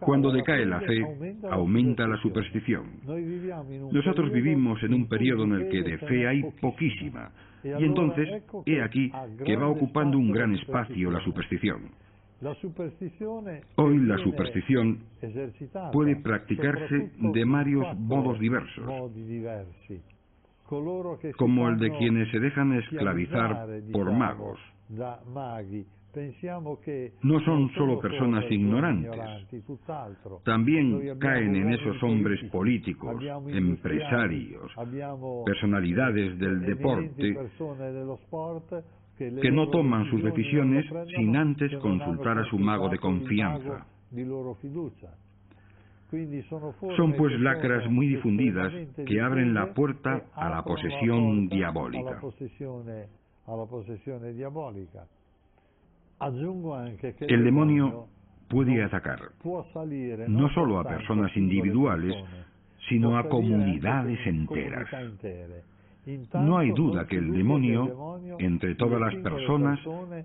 Cuando decae la fe, aumenta la superstición. Nosotros vivimos en un periodo en el que de fe hay poquísima, y entonces, he aquí, que va ocupando un gran espacio la superstición. Hoy la superstición puede practicarse de varios modos diversos, como el de quienes se dejan esclavizar por magos. No son solo personas ignorantes, también caen en esos hombres políticos, empresarios, personalidades del deporte, que no toman sus decisiones sin antes consultar a su mago de confianza. Son pues lacras muy difundidas que abren la puerta a la posesión diabólica. El demonio puede atacar no solo a personas individuales, sino a comunidades enteras. No hay duda que el demonio, entre todas las personas,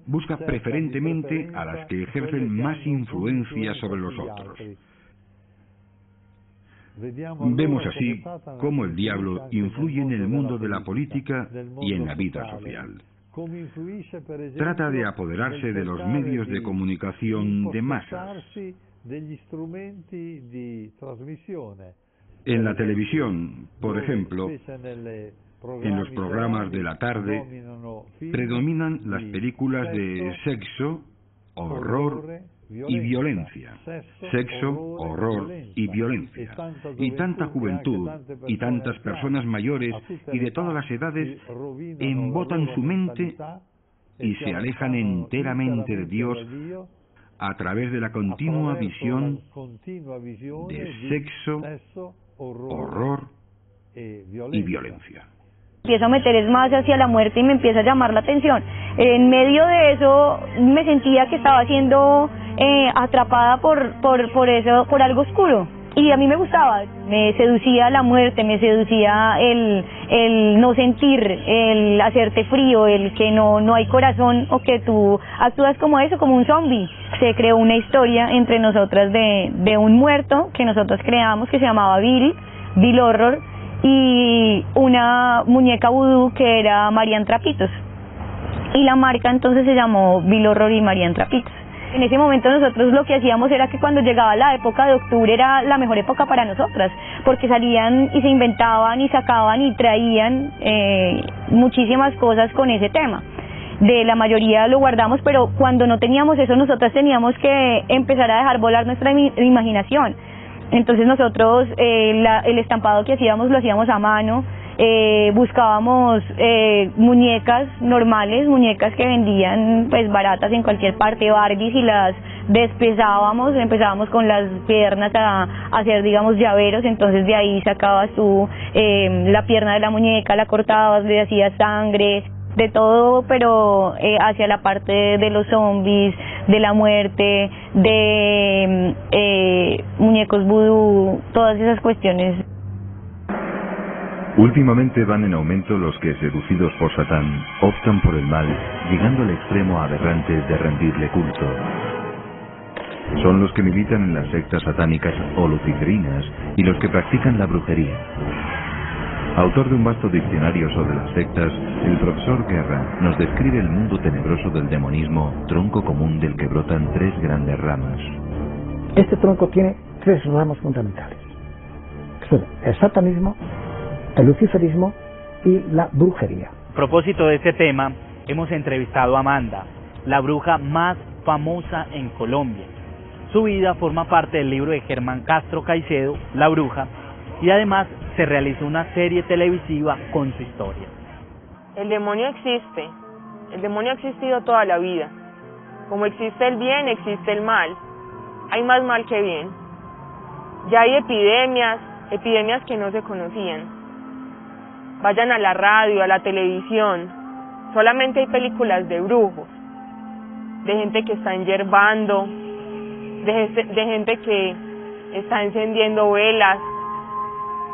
busca preferentemente a las que ejercen más influencia sobre los otros. Vemos así cómo el diablo influye en el mundo de la política y en la vida social. Trata de apoderarse de los medios de comunicación de masas. En la televisión, por ejemplo, en los programas de la tarde, predominan las películas de sexo, horror y violencia. Sexo, horror y violencia. Y tanta juventud y tantas personas mayores y de todas las edades embotan su mente y se alejan enteramente de Dios a través de la continua visión de sexo, horror y violencia. Empiezo a meter más hacia la muerte y me empieza a llamar la atención. En medio de eso me sentía que estaba siendo atrapada por eso, por algo oscuro. Y a mí me gustaba, me seducía la muerte, me seducía el no sentir, el hacerte frío, el que no hay corazón o que tú actúas como eso, como un zombie. Se creó una historia entre nosotras de un muerto que nosotros creamos que se llamaba Bill Horror, y una muñeca vudú que era Marian Trapitos. Y la marca entonces se llamó Bill Horror y Marian Trapitos. En ese momento nosotros lo que hacíamos era que cuando llegaba la época de octubre era la mejor época para nosotras, porque salían y se inventaban y sacaban y traían muchísimas cosas con ese tema. De la mayoría lo guardamos, pero cuando no teníamos eso nosotras teníamos que empezar a dejar volar nuestra imaginación. Entonces nosotros el estampado que hacíamos lo hacíamos a mano, buscábamos muñecas normales, muñecas que vendían pues baratas en cualquier parte, Barbies, y las despezábamos, empezábamos con las piernas a hacer digamos llaveros, entonces de ahí sacabas tú la pierna de la muñeca, la cortabas, le hacías sangre, de todo, pero hacia la parte de los zombies, de la muerte, de muñecos vudú, todas esas cuestiones. Últimamente van en aumento los que, seducidos por Satán, optan por el mal, llegando al extremo aberrante de rendirle culto. Son los que militan en las sectas satánicas o luciferinas y los que practican la brujería. Autor de un vasto diccionario sobre las sectas, el profesor Guerra nos describe el mundo tenebroso del demonismo, tronco común del que brotan tres grandes ramas. Este tronco tiene tres ramas fundamentales, que son el satanismo, el luciferismo y la brujería. A propósito de este tema, hemos entrevistado a Amanda, la bruja más famosa en Colombia. Su vida forma parte del libro de Germán Castro Caicedo, La Bruja, y además se realizó una serie televisiva con su historia. El demonio existe, el demonio ha existido toda la vida. Como existe el bien, existe el mal. Hay más mal que bien. Ya hay epidemias que no se conocían. Vayan a la radio, a la televisión, solamente hay películas de brujos, de gente que está enyerbando, de gente que está encendiendo velas,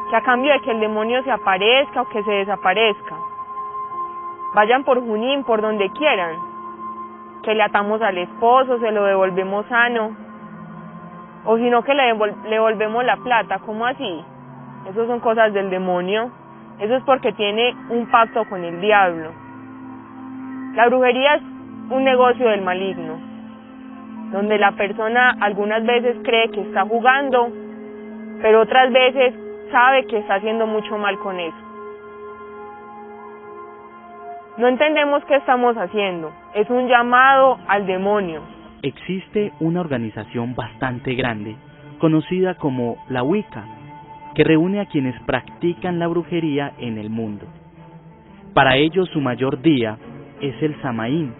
que a cambio de que el demonio se aparezca o que se desaparezca. Vayan por Junín, por donde quieran, que le atamos al esposo, se lo devolvemos sano. O si no, que le devolvemos la plata. ¿Cómo así? Eso son cosas del demonio. Eso es porque tiene un pacto con el diablo. La brujería es un negocio del maligno, donde la persona algunas veces cree que está jugando, pero otras veces sabe que está haciendo mucho mal con eso. No entendemos qué estamos haciendo. Es un llamado al demonio. Existe una organización bastante grande, conocida como la Wicca, que reúne a quienes practican la brujería en el mundo. Para ellos su mayor día es el Samaín,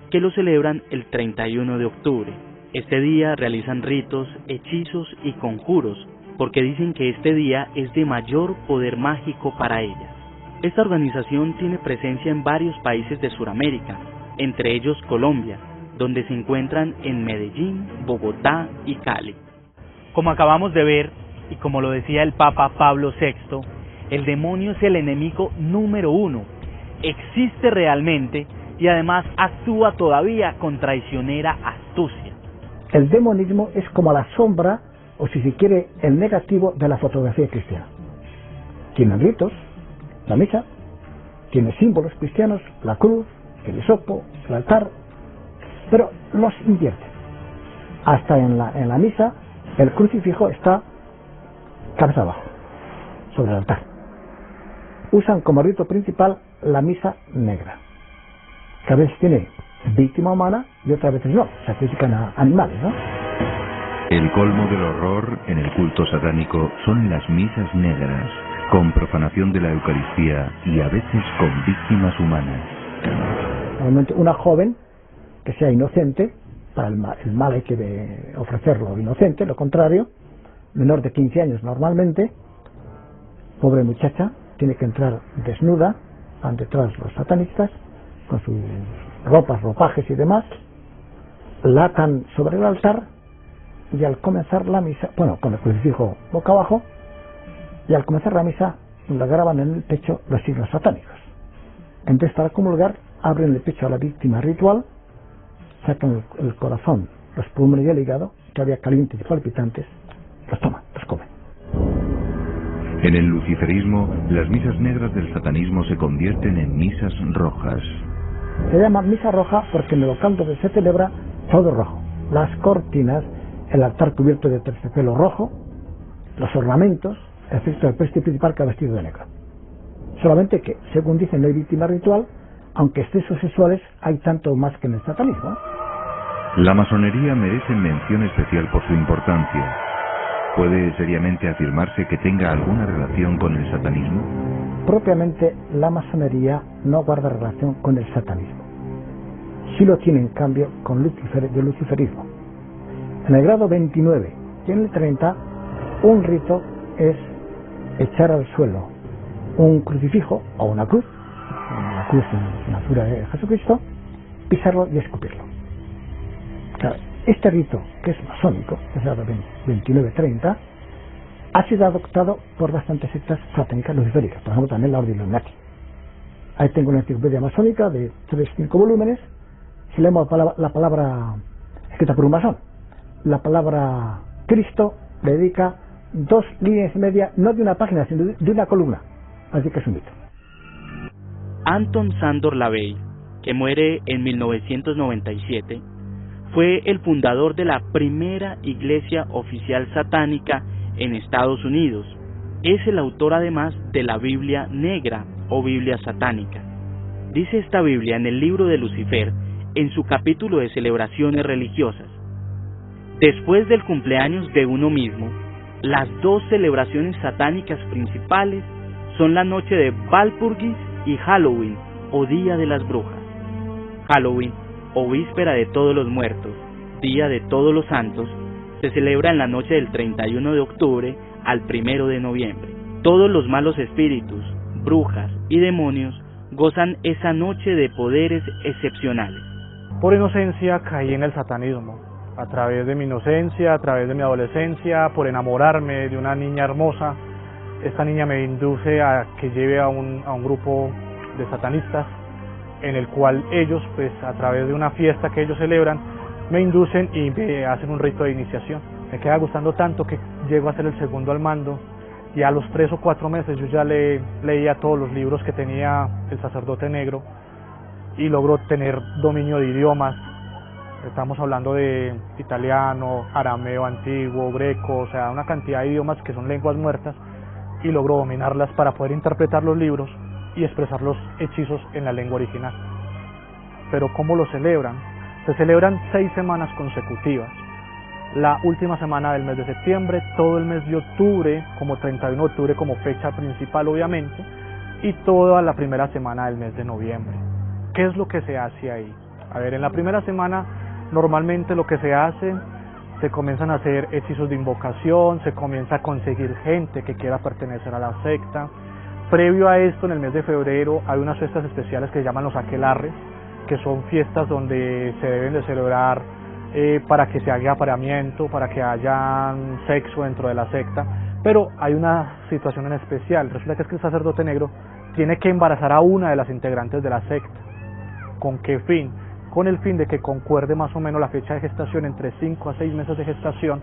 que lo celebran el 31 de octubre. Este día realizan ritos, hechizos y conjuros, porque dicen que este día es de mayor poder mágico para ellas. Esta organización tiene presencia en varios países de Sudamérica, entre ellos Colombia, donde se encuentran en Medellín, Bogotá y Cali. Como acabamos de ver, y como lo decía el Papa Pablo VI, el demonio es el enemigo número 1, existe realmente y además actúa todavía con traicionera astucia. El demonismo es como la sombra, o si se quiere, el negativo de la fotografía cristiana. Tiene ritos, la misa, tiene símbolos cristianos, la cruz, el hisopo, el altar, pero los invierte. Hasta en la misa, el crucifijo está cabeza abajo, sobre el altar. Usan como rito principal la misa negra, que a veces tiene víctima humana y otras veces no, sacrifican a animales, ¿no? El colmo del horror en el culto satánico son las misas negras, con profanación de la Eucaristía y a veces con víctimas humanas. Normalmente una joven que sea inocente, para el mal hay que ofrecerlo inocente, lo contrario, menor de 15 años normalmente, pobre muchacha, tiene que entrar desnuda, van detrás los satanistas, con sus ropas, ropajes y demás, la atan sobre el altar y al comenzar la misa, bueno, con el crucifijo boca abajo, y al comenzar la misa la graban en el pecho los signos satánicos. Entonces, para comulgar, abren el pecho a la víctima ritual, sacan el corazón, los pulmones y el hígado, todavía calientes y palpitantes, los toman, los comen. En el luciferismo, las misas negras del satanismo se convierten en misas rojas. Se llama misa roja porque en el local donde se celebra todo rojo. Las cortinas, el altar cubierto de terciopelo rojo, los ornamentos, excepto el preste principal que ha vestido de negro. Solamente que, según dicen, no hay víctima ritual, aunque excesos sexuales hay tanto más que en el satanismo. La masonería merece mención especial por su importancia. ¿Puede seriamente afirmarse que tenga alguna relación con el satanismo? Propiamente, la masonería no guarda relación con el satanismo. Sí lo tiene, en cambio, con el luciferismo. En el grado 29 y en el 30, un rito es echar al suelo un crucifijo o una cruz en la figura de Jesucristo, pisarlo y escupirlo. Claro, este rito, que es masónico, que es el grado 29-30, ha sido adoptado por bastantes sectas satánicas lucifericas, por ejemplo también la Orden Illuminati. Ahí tengo una enciclopedia masónica de 3-5 volúmenes. Si leemos la palabra escrita por un masón, la palabra Cristo le dedica 2 líneas y media, no de una página, sino de una columna. Así que es un mito. Anton Szandor LaVey, que muere en 1997, fue el fundador de la primera iglesia oficial satánica en Estados Unidos. Es el autor además de la Biblia Negra o Biblia Satánica. Dice esta Biblia en el libro de Lucifer, en su capítulo de celebraciones religiosas: después del cumpleaños de uno mismo, las 2 celebraciones satánicas principales son la noche de Walpurgis y Halloween, o Día de las Brujas. Halloween, o Víspera de Todos los Muertos, Día de Todos los Santos, se celebra en la noche del 31 de octubre al 1 de noviembre. Todos los malos espíritus, brujas y demonios gozan esa noche de poderes excepcionales. Por inocencia caí en el satanismo. A través de mi inocencia, a través de mi adolescencia, por enamorarme de una niña hermosa, esta niña me induce a que lleve a un grupo de satanistas, en el cual ellos, pues a través de una fiesta que ellos celebran, me inducen y me hacen un rito de iniciación. Me queda gustando tanto que llego a ser el segundo al mando, y a los 3 o 4 meses yo ya leía todos los libros que tenía el sacerdote negro y logro tener dominio de idiomas. Estamos hablando de italiano, arameo antiguo, greco, o sea, una cantidad de idiomas que son lenguas muertas, y logro dominarlas para poder interpretar los libros y expresar los hechizos en la lengua original. Pero ¿cómo lo celebran? Se celebran 6 semanas consecutivas. La última semana del mes de septiembre, todo el mes de octubre, como 31 de octubre como fecha principal obviamente, y toda la primera semana del mes de noviembre. ¿Qué es lo que se hace ahí? A ver, en la primera semana normalmente lo que se hace, se comienzan a hacer hechizos de invocación, se comienza a conseguir gente que quiera pertenecer a la secta. Previo a esto, en el mes de febrero, hay unas fiestas especiales que se llaman los aquelarres, que son fiestas donde se deben de celebrar para que se haga apareamiento, para que haya sexo dentro de la secta, pero hay una situación en especial. Resulta que es que el sacerdote negro tiene que embarazar a una de las integrantes de la secta. ¿Con qué fin? Con el fin de que concuerde más o menos la fecha de gestación, entre 5 a 6 meses de gestación,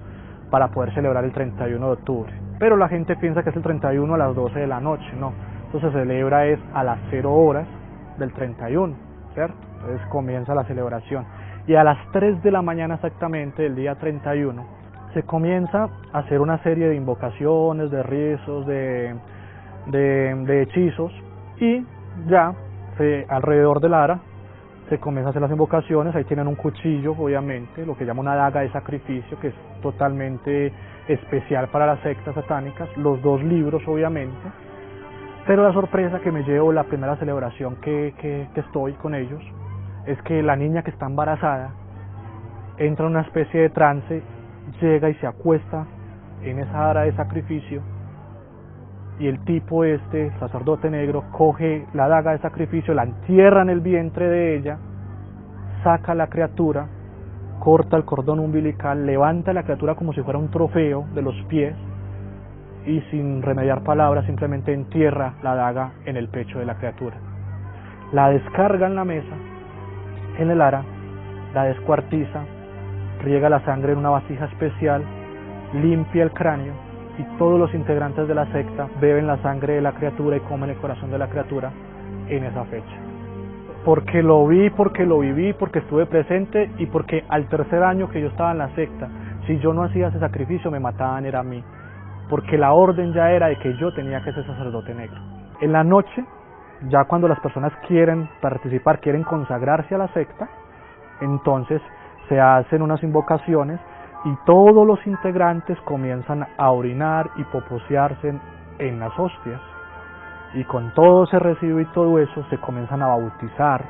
para poder celebrar el 31 de octubre. Pero la gente piensa que es el 31 a las 12 de la noche, no. Entonces se celebra es a las 0 horas del 31, ¿cierto? Entonces comienza la celebración. Y a las 3 de la mañana exactamente, del día 31, se comienza a hacer una serie de invocaciones, de rezos, de hechizos, y ya alrededor del ara se comienza a hacer las invocaciones. Ahí tienen un cuchillo, obviamente, lo que llama una daga de sacrificio, que es totalmente especial para las sectas satánicas, los 2 libros, obviamente. Pero la sorpresa que me llevo la primera celebración que estoy con ellos, es que la niña que está embarazada entra en una especie de trance, llega y se acuesta en esa ara de sacrificio, y el tipo sacerdote negro, coge la daga de sacrificio, la entierra en el vientre de ella, saca a la criatura, corta el cordón umbilical, levanta a la criatura como si fuera un trofeo de los pies, y sin remediar palabras simplemente entierra la daga en el pecho de la criatura. La descarga en la mesa, en el ara, la descuartiza, riega la sangre en una vasija especial, limpia el cráneo, y todos los integrantes de la secta beben la sangre de la criatura y comen el corazón de la criatura en esa fecha. Porque lo vi, porque lo viví, porque estuve presente, y porque al 3er año que yo estaba en la secta, si yo no hacía ese sacrificio me mataban, era a mí, porque la orden ya era de que yo tenía que ser sacerdote negro. En la noche, ya cuando las personas quieren participar, quieren consagrarse a la secta, entonces se hacen unas invocaciones y todos los integrantes comienzan a orinar y poposearse en las hostias, y con todo ese residuo y todo eso se comienzan a bautizar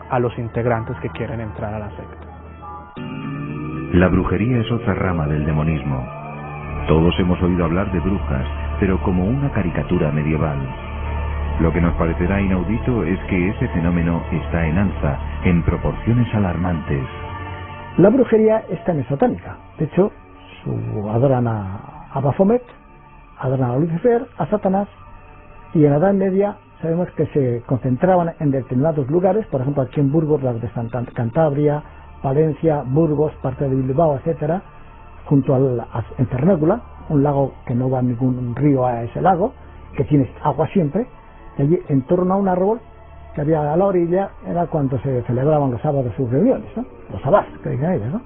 a los integrantes que quieren entrar a la secta. La brujería es otra rama del demonismo. Todos hemos oído hablar de brujas, pero como una caricatura medieval. Lo que nos parecerá inaudito es que ese fenómeno está en alza, en proporciones alarmantes. La brujería es también satánica. De hecho, adoran a Baphomet, adoran a Lucifer, a Satanás, y en la Edad Media sabemos que se concentraban en determinados lugares, por ejemplo aquí en Burgos, las de Cantabria, Valencia, Burgos, parte de Bilbao, etcétera, junto en Cernécula, un lago que no va ningún río a ese lago, que tiene agua siempre, y allí en torno a un árbol que había a la orilla era cuando se celebraban los sábados sus reuniones, ¿no? Los sabás, que dicen ellos, ¿no?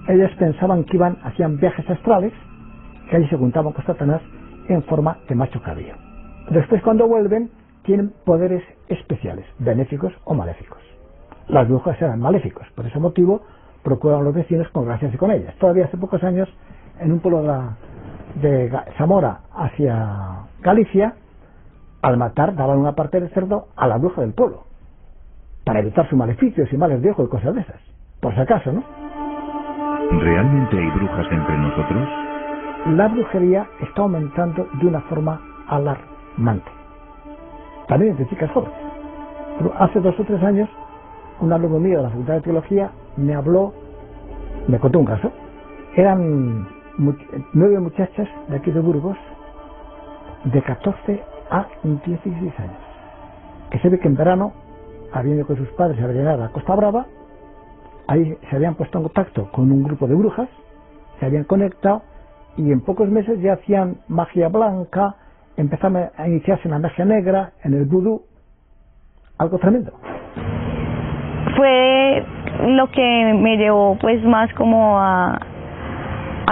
Ellos pensaban que hacían viajes astrales, que allí se juntaban con Satanás en forma de macho cabrío. Después, cuando vuelven, tienen poderes especiales, benéficos o maléficos. Las brujas eran maléficos, por ese motivo procuraban a los vecinos congraciarse con ellas. Todavía hace pocos años, en un pueblo de Zamora hacia Galicia, al matar daban una parte del cerdo a la bruja del pueblo, para evitar sus maleficios y males de ojo y cosas de esas, por si acaso, ¿no? ¿Realmente hay brujas entre nosotros? La brujería está aumentando de una forma alarmante, también entre chicas jóvenes. Pero hace 2 o 3 años, un alumno mío de la Facultad de Teología me contó un caso. Eran 9 muchachas de aquí de Burgos, de 14 a 16 años, que se ve que en verano habían ido con sus padres a rellenar la Costa Brava. Ahí se habían puesto en contacto con un grupo de brujas, se habían conectado y en pocos meses ya hacían magia blanca, empezaron a iniciarse en la magia negra, en el vudú, algo tremendo. Fue lo que me llevó pues más como a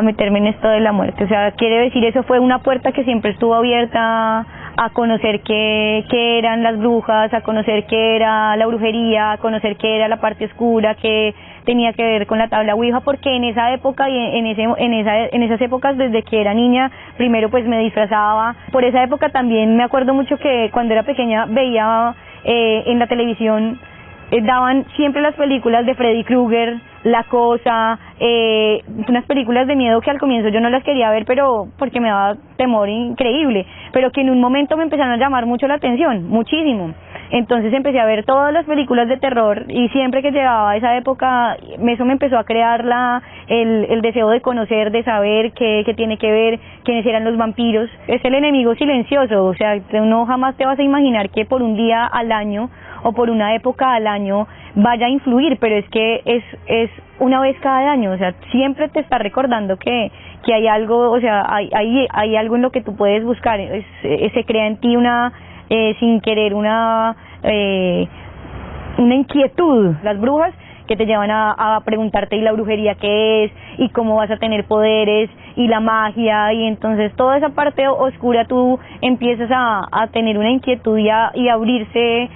meterme en esto de la muerte, o sea, quiere decir, eso fue una puerta que siempre estuvo abierta a conocer qué eran las brujas, a conocer qué era la brujería, a conocer qué era la parte oscura, qué tenía que ver con la tabla Ouija, porque en esa época y en esas épocas, desde que era niña, primero pues me disfrazaba. Por esa época también me acuerdo mucho que cuando era pequeña veía en la televisión, daban siempre las películas de Freddy Krueger, La Cosa, unas películas de miedo que al comienzo yo no las quería ver, pero porque me daba temor increíble, pero que en un momento me empezaron a llamar mucho la atención, muchísimo. Entonces empecé a ver todas las películas de terror y siempre que llegaba a esa época, eso me empezó a crear el deseo de conocer, de saber qué tiene que ver, quiénes eran los vampiros. Es el enemigo silencioso, o sea, no jamás te vas a imaginar que por un día al año o por una época al año vaya a influir, pero es que es una vez cada año, o sea, siempre te está recordando que hay algo, o sea, hay algo en lo que tú puedes buscar, se crea en ti sin querer una inquietud, las brujas que te llevan a preguntarte y la brujería qué es y cómo vas a tener poderes y la magia, y entonces toda esa parte oscura tú empiezas a tener una inquietud y a abrirse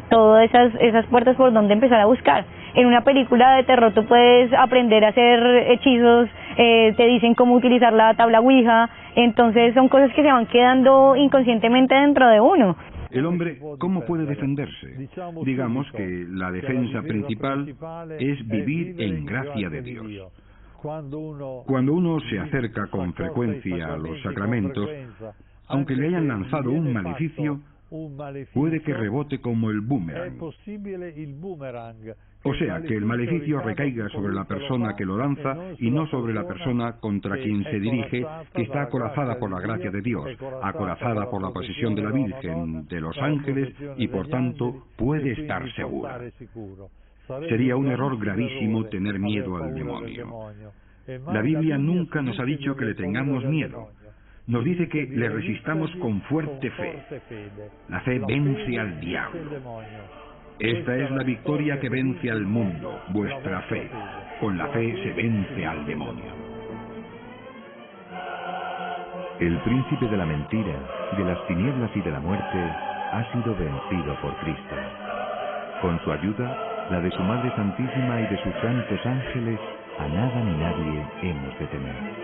todas esas puertas por donde empezar a buscar. En una película de terror tú puedes aprender a hacer hechizos, te dicen cómo utilizar la tabla Ouija, entonces son cosas que se van quedando inconscientemente dentro de uno. El hombre, ¿cómo puede defenderse? Digamos que la defensa principal es vivir en gracia de Dios. Cuando uno se acerca con frecuencia a los sacramentos, aunque le hayan lanzado un maleficio, puede que rebote como el boomerang. O sea, que el maleficio recaiga sobre la persona que lo lanza y no sobre la persona contra quien se dirige, que está acorazada por la gracia de Dios, acorazada por la posesión de la Virgen, de los ángeles, y por tanto puede estar segura. Sería un error gravísimo tener miedo al demonio. La Biblia nunca nos ha dicho que le tengamos miedo. Nos dice que le resistamos con fuerte fe. La fe vence al diablo. Esta es la victoria que vence al mundo, vuestra fe. Con la fe se vence al demonio. El príncipe de la mentira, de las tinieblas y de la muerte, ha sido vencido por Cristo. Con su ayuda, la de su Madre Santísima y de sus santos ángeles, a nada ni nadie hemos de temer.